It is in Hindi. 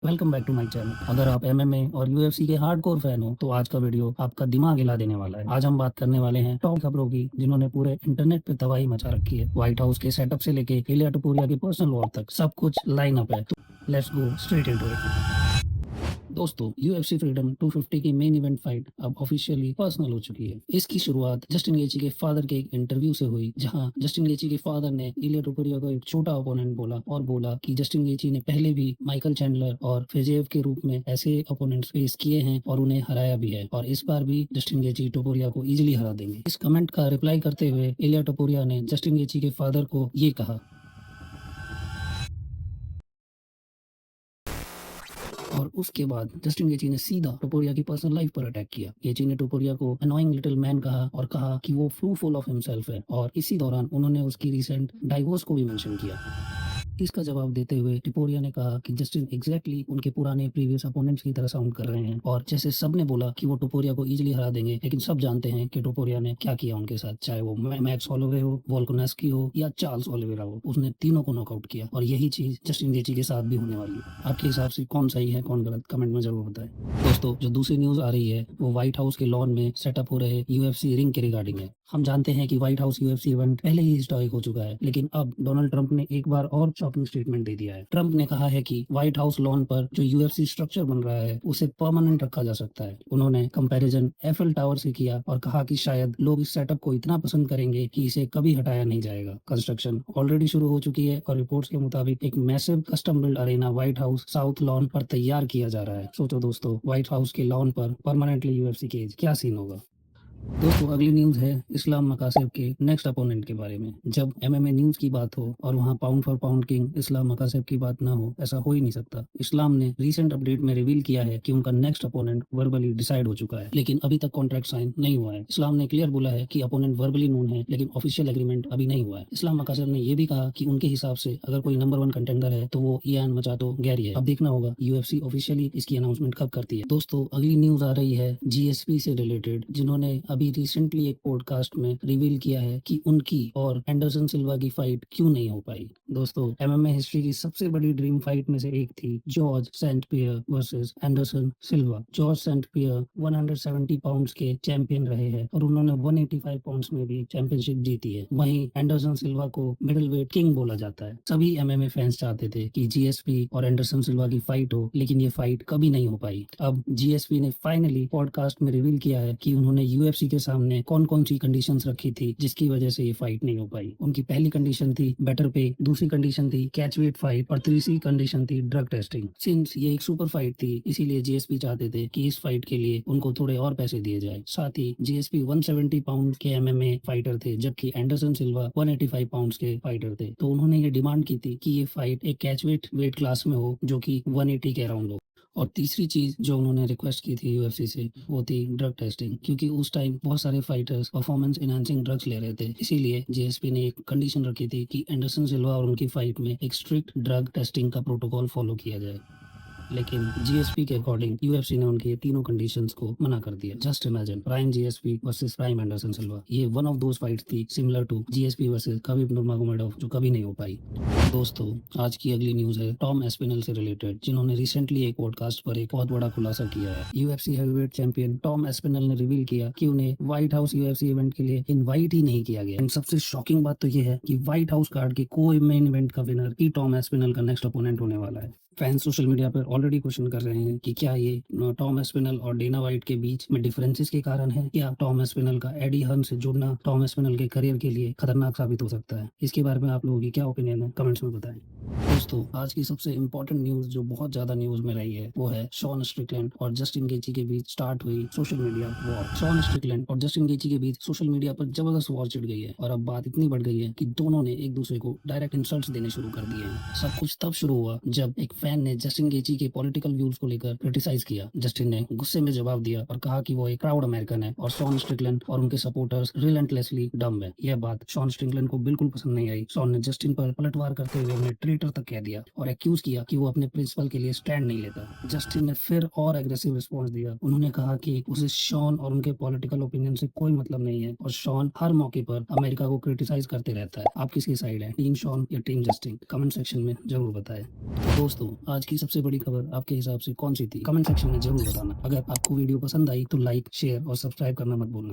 Welcome back to my channel. अगर आप एमएमए और यूएफसी के हार्डकोर फैन हो तो आज का वीडियो आपका दिमाग हिला देने वाला है। आज हम बात करने वाले हैं टॉप खबरों की जिन्होंने पूरे इंटरनेट पे तबाही मचा रखी है। व्हाइट हाउस के सेटअप से लेके इलिया टपोरिया की पर्सनल वॉर तक सब कुछ लाइन अप है। तो let's go straight into it. दोस्तों, यूएफसी फ्रीडम 250 की मेन इवेंट फाइट अब ऑफिशियली पर्सनल हो चुकी है। इसकी शुरुआत जस्टिन गेची के फादर के एक इंटरव्यू से हुई, जहां जस्टिन गेची के फादर ने इलिया टोपुरिया को एक छोटा ओपोनेंट बोला और बोला कि जस्टिन गेची ने पहले भी माइकल चैंडलर और फिजेव के रूप में ऐसे ओपोनेंट्स फेस किए हैं और उन्हें हराया भी है, और इस बार भी जस्टिन गेची टोपुरिया को इजिली हरा देंगे। इस कमेंट का रिप्लाई करते हुए इलिया टोपुरिया ने जस्टिन गेची के फादर को ये कहा, और उसके बाद जस्टिन गेची ने सीधा टोपुरिया की पर्सनल लाइफ पर अटैक किया। गेची ने टोपुरिया को अनोइंग लिटिल मैन कहा और कहा कि वो फुल ऑफ हिमसेल्फ है, और इसी दौरान उन्होंने उसकी रिसेंट डाइवोर्स को भी मेंशन किया। इसका जवाब देते हुए टिपोरिया ने कहा कि जस्टिन एग्जैक्टली उनके पुराने प्रीवियस अपोनेंट्स की तरह साउंड कर रहे हैं, और जैसे सबने बोला कि वो टोपुरिया को इजीली हरा देंगे, लेकिन सब जानते हैं कि टोपुरिया ने क्या किया उनके साथ। चाहे वो मैक्स हॉलोवे हो, वोल्कोनेस्की हो या चार्ल्स ओलिवेरा हो, उसने तीनों को नॉकआउट किया, और यही चीज जस्टिन गेची के साथ भी होने वाली है। आपके हिसाब से कौन सही है कौन गलत, कमेंट में जरूर बताएं। दोस्तों, जो दूसरी न्यूज आ रही है वो व्हाइट हाउस के लॉन में सेटअप हो रहे यूएफसी रिंग के रिगार्डिंग है। हम जानते हैं कि व्हाइट हाउस यूएफसी इवेंट पहले ही हिस्टोरिक हो चुका है, लेकिन अब डोनाल्ड ट्रंप ने एक बार और शॉकिंग स्टेटमेंट दे दिया है। ट्रंप ने कहा है कि व्हाइट हाउस लॉन पर जो यूएफसी स्ट्रक्चर बन रहा है उसे परमानेंट रखा जा सकता है। उन्होंने कंपैरिजन एफएल टावर से किया और कहा कि शायद लोग इस सेटअप को इतना पसंद करेंगे कि इसे कभी हटाया नहीं जाएगा। कंस्ट्रक्शन ऑलरेडी शुरू हो चुकी है और रिपोर्ट्स के मुताबिक एक massive custom build Arena white house south lawn पर तैयार किया जा रहा है। सोचो दोस्तों, व्हाइट हाउस के लॉन पर परमानेंटली यूएफसी केज, क्या सीन होगा। दोस्तों, अगली न्यूज है इस्लाम मकासेब के नेक्स्ट अपोनेंट के बारे में। जब एमएमए न्यूज की बात हो और वहां पाउंड फॉर पाउंड किंग इस्लाम मकासेब की बात ना हो, ऐसा हो ही नहीं सकता। इस्लाम ने रीसेंट अपडेट में रिवील किया है कि उनका नेक्स्ट अपोनेंट वर्बली डिसाइड हो चुका है, लेकिन अभी तक कॉन्ट्रैक्ट साइन नहीं हुआ है। इस्लाम ने क्लियर बोला है कि अपोनेंट वर्बली नोन है, लेकिन ऑफिशियल एग्रीमेंट अभी नहीं हुआ है। इस्लाम मकासेब ने यह भी कहा कि उनके हिसाब से अगर कोई नंबर 1 कंटेंडर है तो वो इयान मचाटो गैरी है। अब देखना होगा यूएफसी ऑफिशियली इसकी अनाउंसमेंट कब करती है। दोस्तों, अगली न्यूज आ रही है जीएसपी से रिलेटेड, जिन्होंने अभी रिसेंटली एक पॉडकास्ट में रिवील किया है कि उनकी और एंडरसन सिल्वा की फाइट क्यों नहीं हो पाई। दोस्तों, एमएमए हिस्ट्री की सबसे बड़ी ड्रीम फाइट में से एक थी Georges Saint Pierre versus Anderson Silva. Georges Saint Pierre 170 pounds के चैंपियन रहे हैं और उन्होंने 185 पाउंड्स में भी चैंपियनशिप जीती है। वहीं एंडरसन सिल्वा को मिडिल वेट किंग बोला जाता है। सभी एमएमए फैंस चाहते थे कि जीएसपी और एंडरसन सिल्वा की फाइट हो, लेकिन ये फाइट कभी नहीं हो पाई। अब जीएसपी ने फाइनली पॉडकास्ट में रिवील किया है कि उन्होंने यूएफसी के सामने कौन कौन सी कंडीशंस रखी थी जिसकी वजह से ये फाइट नहीं हो पाई। उनकी पहली कंडीशन थी बेटर पे, दूसरी कंडीशन थी कैच वेट फाइट और तीसरी कंडीशन थी ड्रग टेस्टिंग। सिंस ये एक सुपर फाइट थी, इसीलिए जीएसपी चाहते थे कि इस फाइट के लिए उनको थोड़े और पैसे दिए जाए। साथ ही जीएसपी 170 पाउंड के एमएमए फाइटर थे, जबकि एंडरसन सिल्वा 185 पाउंड के फाइटर थे। तो उन्होंने ये डिमांड की थी कि ये फाइट एक कैच वेट क्लास में हो जो कि 180 के अराउंड हो। और तीसरी चीज जो उन्होंने रिक्वेस्ट की थी यूएफसी से वो थी ड्रग टेस्टिंग, क्योंकि उस टाइम बहुत सारे फाइटर्स परफॉर्मेंस एनहांसिंग ड्रग्स ले रहे थे। इसीलिए जीएसपी ने एक कंडीशन रखी थी कि एंडरसन सिल्वा और उनकी फाइट में एक स्ट्रिक्ट ड्रग टेस्टिंग का प्रोटोकॉल फॉलो किया जाए। लेकिन जीएसपी के अकॉर्डिंग यूएफसी ने उनके तीनों कंडीशंस को मना कर दिया। Just imagine, prime GSP versus prime Anderson Silva. ये वन ऑफ दोस फाइट्स थी similar to GSP versus Khabib Nurmagomedov, जो कभी नहीं हो पाई। दोस्तों, आज की अगली न्यूज है टॉम एस्पिनल से रिलेटेड, जिन्होंने रिसेंटली एक पॉडकास्ट पर एक बहुत बड़ा खुलासा किया है। UFC heavyweight champion Tom Aspinall ने रिवील किया कि उन्हें व्हाइट हाउस यूएफसी इवेंट के लिए इनवाइट ही नहीं किया गया। एंड सबसे शॉकिंग बात तो ये है कि व्हाइट हाउस कार्ड के कोई मेन इवेंट का विनर ही टॉम एस्पिनल का नेक्स्ट अपोनेंट होने वाला है। फैंस सोशल मीडिया पर ऑलरेडी क्वेश्चन कर रहे हैं कि क्या ये टॉम एस्पिनल और डेना वाइट के बीच में डिफरेंसेस के कारण है, या टॉम एस्पिनल का एडी हर्न से जुड़ना टॉम एस्पिनल के करियर के लिए खतरनाक साबित हो सकता है। इसके बारे में आप लोगों की क्या ओपिनियन है, कमेंट्स में बताएं। दोस्तों, आज की सबसे इंपॉर्टेंट न्यूज जो बहुत ज्यादा न्यूज में रही है वो है शॉन स्ट्रिकलैंड और जस्टिन गेची के बीच स्टार्ट हुई social media war. Sean Strickland और जस्टिन गेची के बीच सोशल मीडिया पर जबरदस्त वॉर छिड़ गई है, और अब बात इतनी बढ़ गई है कि दोनों ने एक दूसरे को डायरेक्ट इंसल्ट्स देने शुरू कर दिए हैं। सब कुछ तब शुरू हुआ जब एक फैन ने जस्टिन गेची के पॉलिटिकल व्यूज को लेकर क्रिटिसाइज किया। जस्टिन ने गुस्से में जवाब दिया और कहा कि वो एक प्राउड अमेरिकन है और शॉन स्ट्रिकलैंड और उनके सपोर्टर्स रिलेंटलेसली डम है। यह बात शॉन स्ट्रिकलैंड को बिल्कुल पसंद नहीं आई। शॉन ने जस्टिन पर पलटवार करते हुए उन्हें ट्रेटर तक कह दिया और एक्यूज किया कि वो अपने प्रिंसिपल के लिए स्टैंड नहीं लेता। जस्टिन ने फिर और एग्रेसिव रिस्पॉन्स दिया। उन्होंने कहा कि उसे शॉन और उनके पॉलिटिकल ओपिनियन से कोई मतलब नहीं है और शॉन हर मौके पर अमेरिका को क्रिटिसाइज करते रहता है। आप किसकी साइड है, टीम शॉन या टीम जस्टिन? कमेंट सेक्शन में जरूर बताएं। दोस्तों, दोस्तों, आज की सबसे बड़ी खबर आपके हिसाब से कौन-सी थी? कमेंट सेक्शन में ज़रूर बताना। अगर आपको वीडियो पसंद आई तो लाइक, शेयर और सब्सक्राइब करना मत भूलना।